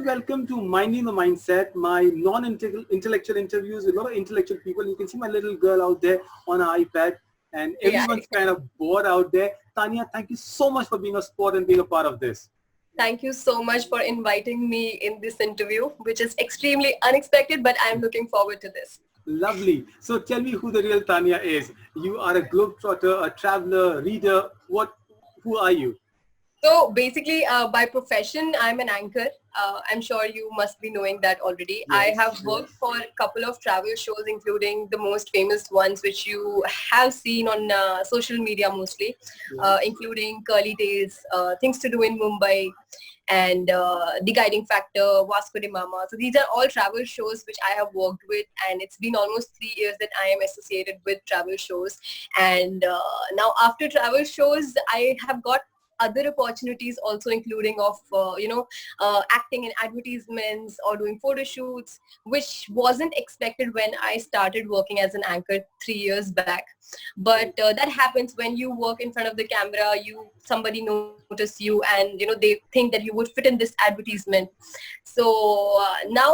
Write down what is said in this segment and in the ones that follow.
welcome to Minding the Mindset, my non-intellectual interviews with a lot of intellectual people. You can see my little girl out there on her iPad, and Yeah. everyone's kind of bored out there. Tanya, thank you so much for being a sport and being a part of this. Thank you so much for inviting me in this interview, which is extremely unexpected, but I'm looking forward to this. Lovely. So tell me who the real Tanya is. You are a globetrotter, a traveler, reader. Who are you? So basically, by profession, I'm an anchor. I'm sure you must be knowing that already. Yes, I have worked for a couple of travel shows, including the most famous ones, which you have seen on social media mostly, including Curly Tales, Things to Do in Mumbai, and The Guiding Factor, Vasco de Mama. So these are all travel shows which I have worked with, and it's been almost 3 years that I am associated with travel shows. And now after travel shows, I have got other opportunities also, including of acting in advertisements or doing photo shoots, which wasn't expected when I started working as an anchor 3 years back. But that happens when you work in front of the camera. Somebody notice you, and they think that you would fit in this advertisement. So now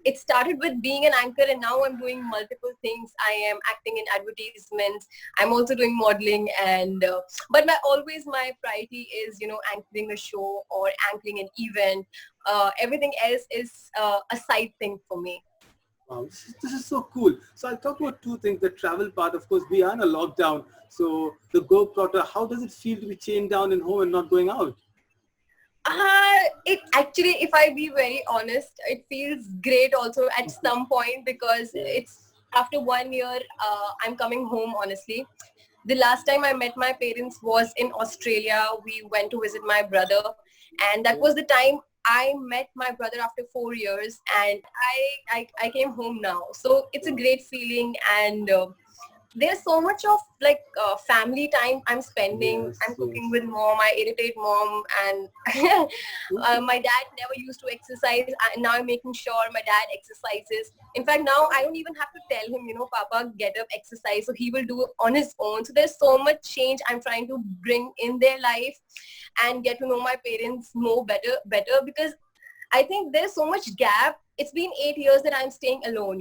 it started with being an anchor, and now I'm doing multiple things. I am acting in advertisements. I'm also doing modeling, and but my priority is anchoring a show or anchoring an event. Everything else is a side thing for me. Wow, this is so cool. So I'll talk about two things. The travel part, of course, we are in a lockdown. So the globetrotter, how does it feel to be chained down in home and not going out? It actually, if I be very honest, it feels great also at some point, because it's after 1 year, I'm coming home, honestly. The last time I met my parents was in Australia. We went to visit my brother, and that was the time I met my brother after 4 years, and I came home now. So it's a great feeling, and there's so much of family time I'm spending. I'm cooking with mom. I irritate mom, and my dad never used to exercise. Now I'm making sure my dad exercises. In fact, now I don't even have to tell him, Papa, get up, exercise. So he will do it on his own. So there's so much change I'm trying to bring in their life and get to know my parents more better, because I think there's so much gap. It's been 8 years that I'm staying alone,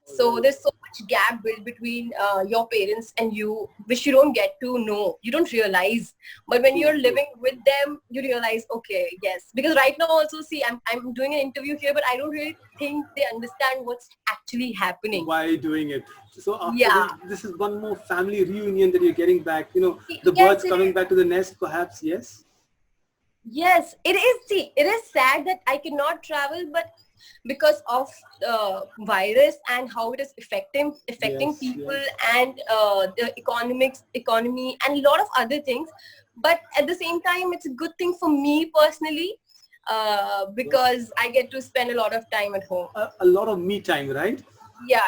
So there's so much gap built between your parents and you, which you don't get to know. You don't realize. But when you're living with them, you realize, okay, yes. Because right now also, see, I'm doing an interview here, but I don't really think they understand what's actually happening. Why are you doing it? So after this is one more family reunion that you're getting back. The birds coming back to the nest, perhaps, yes? Yes, it is. See, it is sad that I cannot travel, but because of virus and how it is affecting people and the economy and a lot of other things. But at the same time, it's a good thing for me personally, because I get to spend a lot of time at home. A lot of me time, right? Yeah.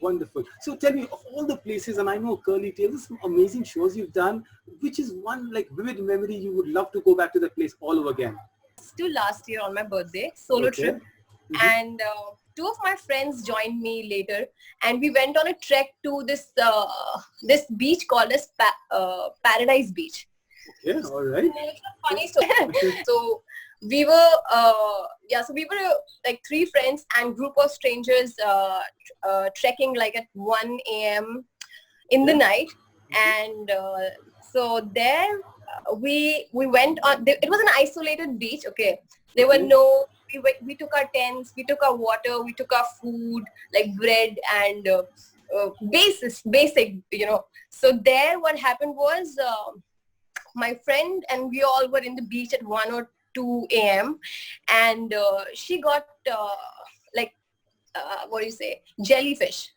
Wonderful. So tell me, of all the places, and I know Curly Tales, some amazing shows you've done, which is one vivid memory you would love to go back to the place all over again? Still last year on my birthday, solo trip. And two of my friends joined me later, and we went on a trek to this beach called as Paradise Beach. Okay, all right. It's a funny story. So we were like 3 friends and group of strangers trekking like at 1 a.m. in the night, and so there we went on. It was an isolated beach. Okay, there were no. We took our tents, we took our water, we took our food like bread and basic. So there, what happened was my friend and we all were in the beach at 1 or 2 a.m. and she got jellyfish.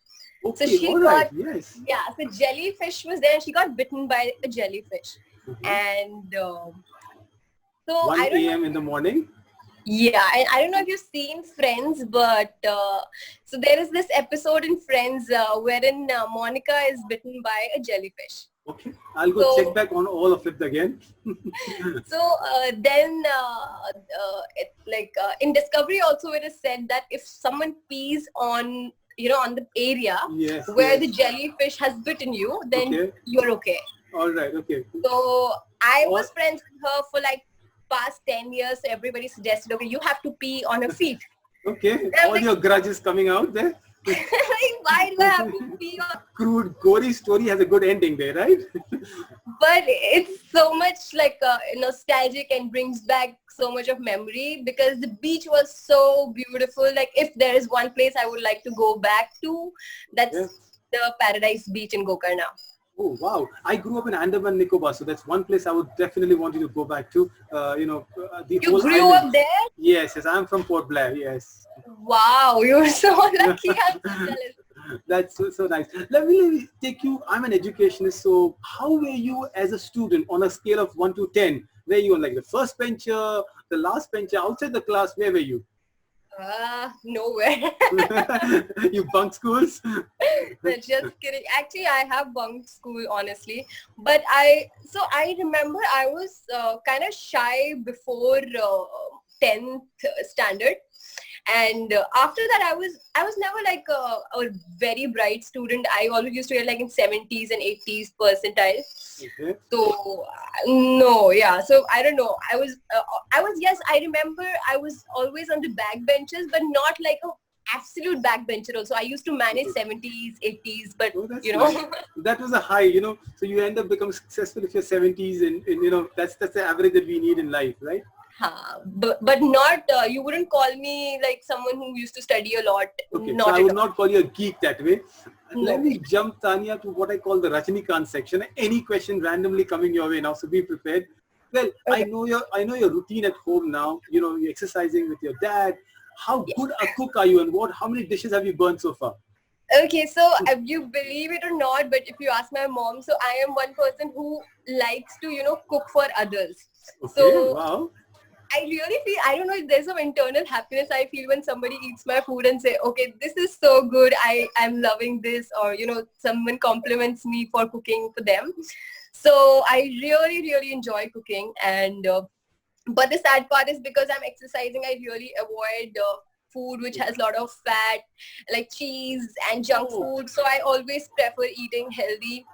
Okay, so she got so jellyfish was there, and she got bitten by a jellyfish. And so 1 I don't a.m. know. in the morning. Yeah, and I don't know if you've seen Friends, but so there is this episode in Friends wherein Monica is bitten by a jellyfish. Okay, I'll go check back on all of it again. So then in Discovery also it is said that if someone pees on the area where the jellyfish has bitten you, then you're okay. All right, okay. So I was friends with her for like past 10 years, everybody suggested, okay, you have to pee on her feet. Okay, I'm all like, your grudges coming out there. like, why do I have to pee on? Crude, gory story has a good ending there, right? But it's so much like nostalgic and brings back so much of memory because the beach was so beautiful. Like if there is one place I would like to go back to, that's Yes. the Paradise Beach in Gokarna. Oh, wow. I grew up in Andaman Nicobar, so that's one place I would definitely want you to go back to. The You whole grew island. up there? Yes, yes, I'm from Port Blair, yes. Wow, you're so lucky. I'm so jealous. That's so nice. Let me take you, I'm an educationist, so how were you as a student on a scale of 1 to 10? Were you on like the first bencher, the last bencher, outside the class, where were you? Nowhere. You bunk schools? Just kidding. Actually, I have bunked school, honestly. But I remember I was kind of shy before 10th standard. And after that, I was never like a very bright student. I always used to get like in 70s and 80s percentile. Okay. So no, yeah. So I don't know. Yes, I remember I was always on the back benches, but not like a absolute backbencher also. I used to manage 70s, 80s, but Oh, that's you know. nice. That was a high, so you end up becoming successful if you're 70s and that's the average that we need in life, right? But not, you wouldn't call me like someone who used to study a lot. Okay, Not so I at would all. not call you a geek that way. No. Let me jump, Tanya, to what I call the Rajnikant section. Any question randomly coming your way now, so be prepared. Well, Okay. I know your routine at home now. You're exercising with your dad. How good a cook are you, and how many dishes have you burned so far? Okay, so you believe it or not, but if you ask my mom, so I am one person who likes to, cook for others. Okay, So wow. I really feel, I don't know, there's some internal happiness I feel when somebody eats my food and say, okay, this is so good, I'm loving this, or, someone compliments me for cooking for them. So I really, really enjoy cooking. And, but the sad part is because I'm exercising, I really avoid food which has a lot of fat, like cheese and junk food. So I always prefer eating healthy.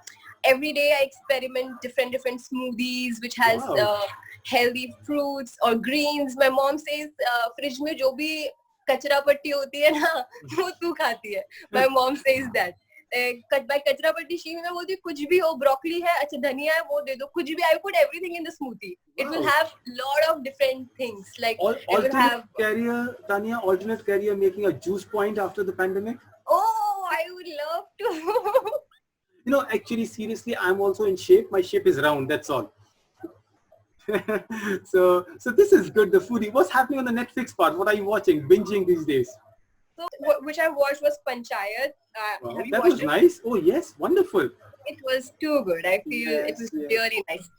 Every day I experiment different smoothies which has Wow. healthy fruits or greens. My mom says, fridge mein jo bhi kachra patti hoti hai na, wo tu khati hai. My mom says that. By kachra patti she mein bolti kuch bhi ho, broccoli hai, acha dhaniya hai, wo de do, kuch bhi. I put everything in the smoothie. It will have lot of different things. Like it will have. Career, Tanya, alternate career, making a juice point after the pandemic. Oh, I would love to. Actually, seriously, I'm also in shape. My shape is round. That's all. So this is good. The foodie. What's happening on the Netflix part? What are you watching? Binging these days? So which I watched was Panchayat. Wow, Have you that watched was it? nice. Oh yes, wonderful. It was too good. I feel it was Yes. really nice.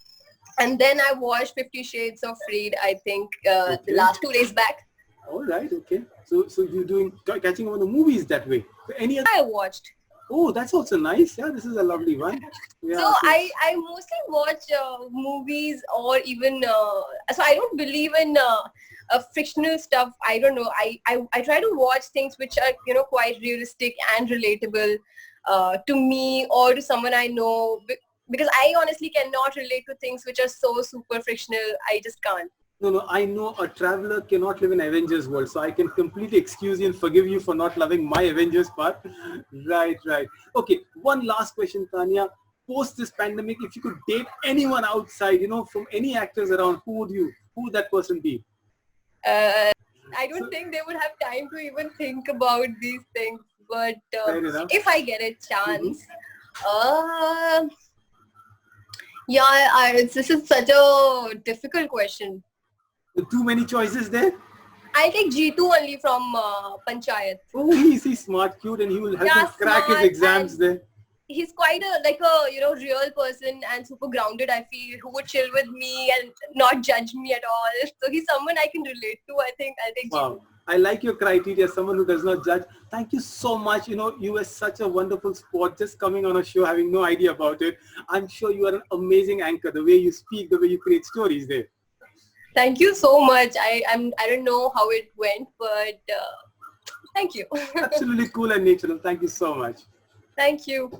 And then I watched 50 Shades of Freed, I think, the Okay. last 2 days back. All right. Okay. So you're catching up on the movies that way. So any other? I watched. Oh, that's also nice. Yeah, this is a lovely one. Yeah. So I mostly watch movies or even, so I don't believe in fictional stuff. I don't know. I try to watch things which are, quite realistic and relatable to me or to someone I know. Because I honestly cannot relate to things which are so super fictional. I just can't. No, I know a traveler cannot live in Avengers world, so I can completely excuse you and forgive you for not loving my Avengers part. Right. Okay, one last question, Tanya. Post this pandemic, if you could date anyone outside, from any actors around, who would that person be? I don't think they would have time to even think about these things. But if I get a chance, this is such a difficult question. Too many choices there? I'll take G2 only from Panchayat. Oh, he's smart, cute, and he will help him crack his exams there. He's quite a real person and super grounded, I feel, who would chill with me and not judge me at all. So he's someone I can relate to. I think I'll take Wow. G2. I like your criteria, someone who does not judge. Thank you so much. You were such a wonderful sport, just coming on a show, having no idea about it. I'm sure you are an amazing anchor, the way you speak, the way you create stories there. Thank you so much. I don't know how it went, but thank you. Absolutely cool and natural. Thank you so much. Thank you.